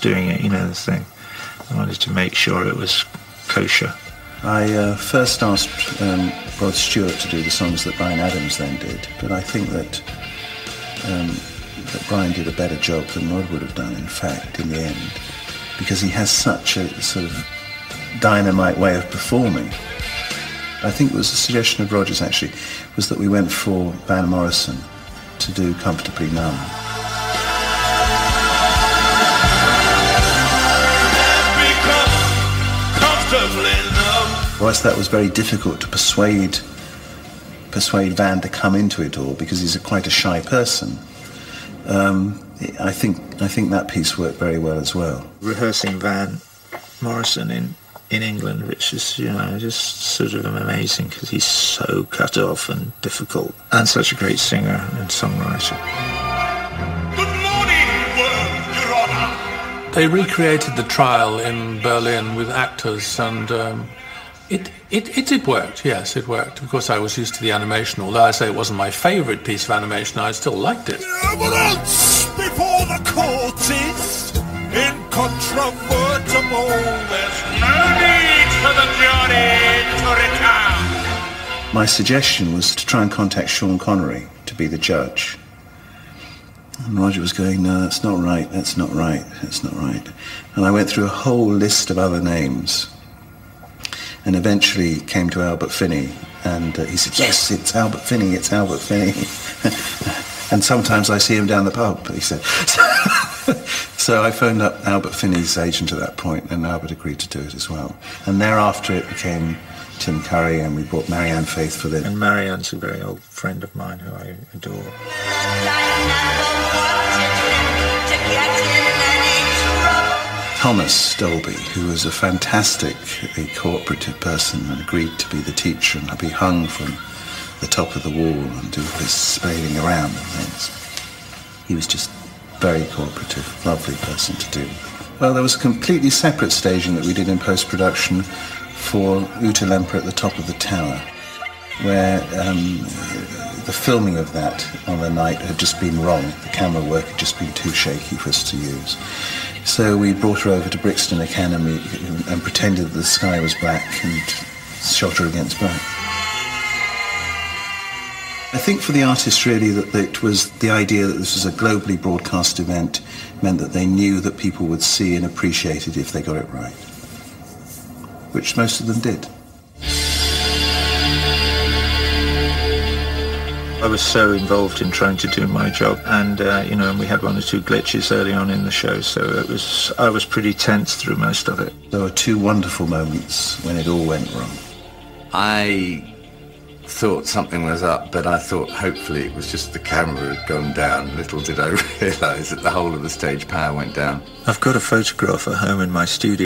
doing it, you know, the thing. I wanted to make sure it was kosher. I first asked Rod Stewart to do the songs that Bryan Adams then did, but I think that Bryan did a better job than Rod would have done, in fact, in the end, because he has such a sort of dynamite way of performing. I think it was a suggestion of Roger's, actually, was that we went for Van Morrison to do Comfortably Numb. Whilst that was very difficult to persuade Van to come into it all, because he's quite a shy person, I think that piece worked very well as well. Rehearsing Van Morrison in England, which is, you know, just sort of amazing, because he's so cut off and difficult, and such a great singer and songwriter. Good morning, world, Your Honor. They recreated the trial in Berlin with actors, and it worked. Yes, it worked. Of course, I was used to the animation. Although I say it wasn't my favourite piece of animation, I still liked it. Evidence before the court is incontrovertible. There's no need for the jury to return. My suggestion was to try and contact Sean Connery to be the judge. And Roger was going, no, that's not right, that's not right, that's not right. And I went through a whole list of other names, and eventually came to Albert Finney, and he said, yes, it's Albert Finney, it's Albert Finney. And sometimes I see him down the pub, he said. So I phoned up Albert Finney's agent at that point, and Albert agreed to do it as well. And thereafter it became Tim Curry, and we brought Marianne Faithfull in. And Marianne's a very old friend of mine who I adore. Thomas Dolby, who was a fantastic cooperative person and agreed to be the teacher and be hung from the top of the wall and do his sailing around and things. He was just very cooperative, lovely person to do. Well, there was a completely separate staging that we did in post-production for Uta Lemper at the top of the tower, where the filming of that on the night had just been wrong. The camera work had just been too shaky for us to use. So we brought her over to Brixton Academy and pretended that the sky was black and shot her against black. I think for the artists really that it was the idea that this was a globally broadcast event meant that they knew that people would see and appreciate it if they got it right, which most of them did. I was so involved in trying to do my job, and you know, and we had one or two glitches early on in the show, so I was pretty tense through most of it. There were two wonderful moments when it all went wrong. I thought something was up, but I thought hopefully it was just the camera had gone down. Little did I realise that the whole of the stage power went down. I've got a photograph at home in my studio